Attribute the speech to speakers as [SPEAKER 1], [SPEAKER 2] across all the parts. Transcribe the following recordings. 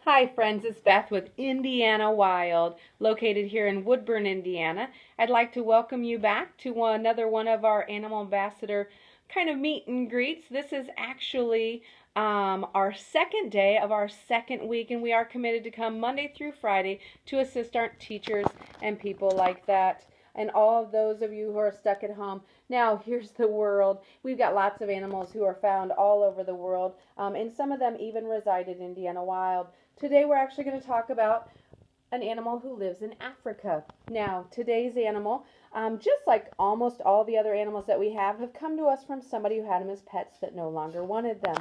[SPEAKER 1] Hi friends, it's Beth with Indiana Wild, located here in Woodburn, Indiana. I'd like to welcome you back to another one of our Animal Ambassador kind of meet and greets. This is actually our second day of our second week, and we are committed to come Monday through Friday to assist our teachers and people like that, and all of those of you who are stuck at home. Now, here's the world. We've got lots of animals who are found all over the world, and some of them even reside in Indiana Wild. Today we're actually going to talk about an animal who lives in Africa. Now, today's animal, just like almost all the other animals that we have come to us from somebody who had them as pets that no longer wanted them.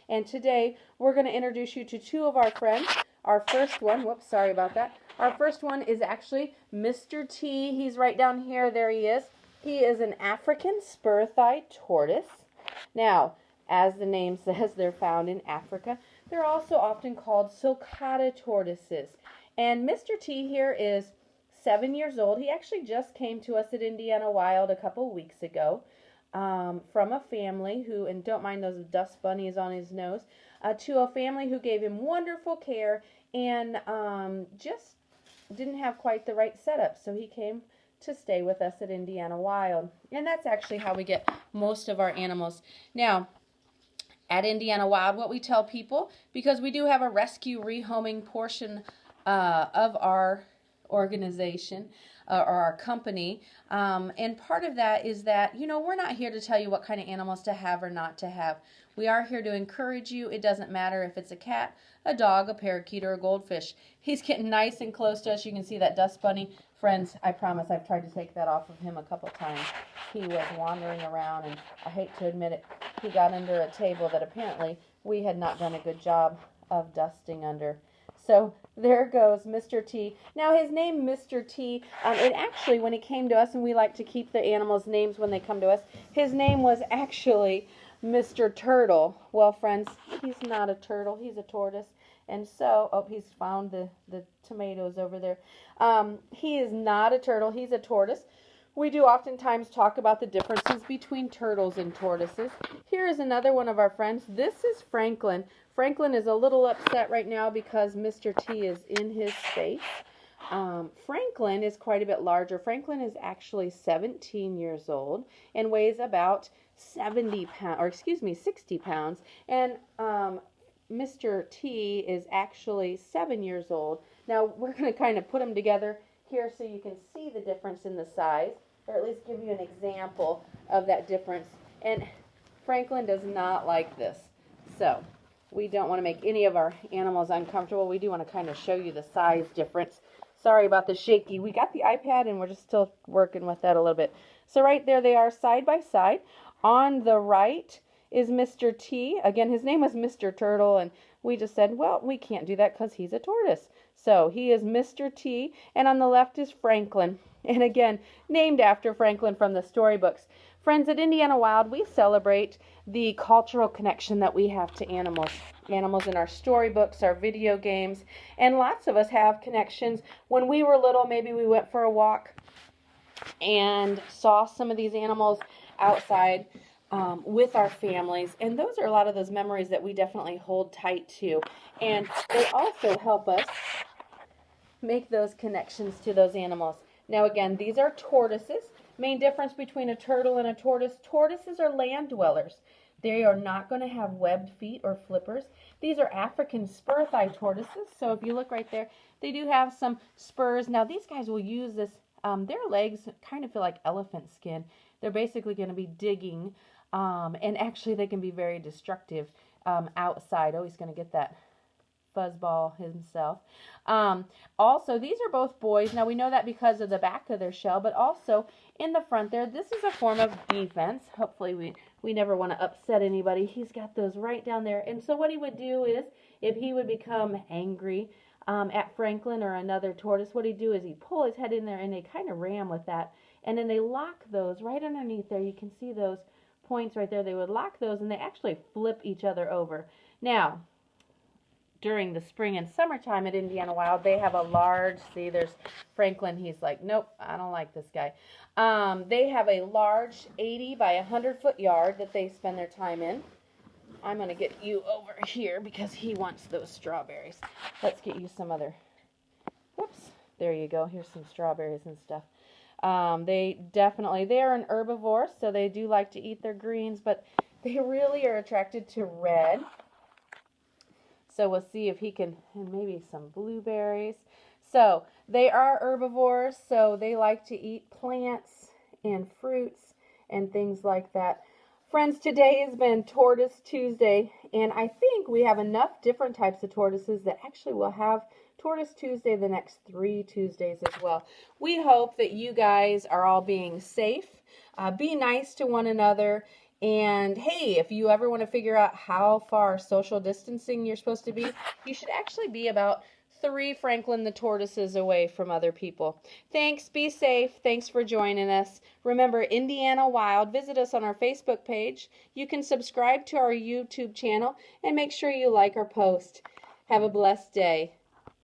[SPEAKER 1] And today we're going to introduce you to two of our friends. Our first one, whoops, sorry about that. Our first one is actually Mr. T. He's right down here. There he is. He is an African spur-thighed tortoise. Now, as the name says, they're found in Africa. They're also often called sulcata tortoises. And Mr. T here is 7 years old. He actually just came to us at Indiana Wild a couple weeks ago from a family who, and don't mind those dust bunnies on his nose, to a family who gave him wonderful care and just didn't have quite the right setup. So he came to stay with us at Indiana Wild. And that's actually how we get most of our animals. Now, at Indiana Wild, what we tell people, because we do have a rescue rehoming portion of our organization or our company, and part of that is that, we're not here to tell you what kind of animals to have or not to have. We are here to encourage you. It doesn't matter if it's a cat, a dog, a parakeet, or a goldfish. He's getting nice and close to us. You can see that dust bunny. Friends, I promise I've tried to take that off of him a couple times. He was wandering around, and I hate to admit it, he got under a table that apparently we had not done a good job of dusting under. So there goes Mr. T. Now his name, Mr. T, it actually, when he came to us, and we like to keep the animals' names when they come to us, his name was actually Mr. Turtle. Well, friends, he's not a turtle, he's a tortoise. And so, oh, he's found the tomatoes over there. He is not a turtle, he's a tortoise. We do oftentimes talk about the differences between turtles and tortoises. Here is another one of our friends. This is Franklin. Franklin is a little upset right now because Mr. T is in his space. Franklin is quite a bit larger. Franklin is actually 17 years old and weighs about 60 pounds. And Mr. T is actually 7 years old. Now, we're going to kind of put them together here so you can see the difference in the size, or at least give you an example of that difference. And Franklin does not like this. So, we don't want to make any of our animals uncomfortable. We do want to kind of show you the size difference. Sorry about the shaky. We got the iPad and we're just still working with that a little bit. So right there they are side by side. On the right is Mr. T. Again, his name was Mr. Turtle, and we just said, well, we can't do that because he's a tortoise. So he is Mr. T, and on the left is Franklin. And again, named after Franklin from the storybooks. Friends, at Indiana Wild, we celebrate the cultural connection that we have to animals. Animals in our storybooks, our video games, and lots of us have connections. When we were little, maybe we went for a walk and saw some of these animals outside with our families, and those are a lot of those memories that we definitely hold tight to, and they also help us make those connections to those animals. Now again, these are tortoises. Main difference between a turtle and a tortoise: tortoises are land dwellers. They are not going to have webbed feet or flippers. These are African spur-thighed tortoises, so if you look right there, they do have some spurs. Now these guys will use this, their legs kind of feel like elephant skin. They're basically going to be digging, and actually they can be very destructive outside. Oh, he's going to get that fuzzball himself. Also, these are both boys. Now we know that because of the back of their shell, but also in the front there, this is a form of defense. Hopefully we never want to upset anybody. He's got those right down there. And so what he would do is, if he would become angry at Franklin or another tortoise, what he'd do is he'd pull his head in there and they kind of ram with that. And then they lock those right underneath there. You can see those points right there. They would lock those and they actually flip each other over. Now, during the spring and summertime at Indiana Wild, they have a large, see, there's Franklin. He's like, nope, I don't like this guy. They have a large 80 by 100 foot yard that they spend their time in. I'm going to get you over here because he wants those strawberries. Let's get you some other, whoops, there you go. Here's some strawberries and stuff. They are an herbivore, so they do like to eat their greens, but they really are attracted to red. So we'll see if he can, and maybe some blueberries. So they are herbivores, so they like to eat plants and fruits and things like that. Friends, today has been Tortoise Tuesday, and I think we have enough different types of tortoises that actually will have Tortoise Tuesday the next 3 Tuesdays as well. We hope that you guys are all being safe. Be nice to one another. And hey, if you ever want to figure out how far social distancing you're supposed to be, you should actually be about 3 Franklin the tortoises away from other people. Thanks. Be safe. Thanks for joining us. Remember, Indiana Wild. Visit us on our Facebook page. You can subscribe to our YouTube channel and make sure you like our post. Have a blessed day.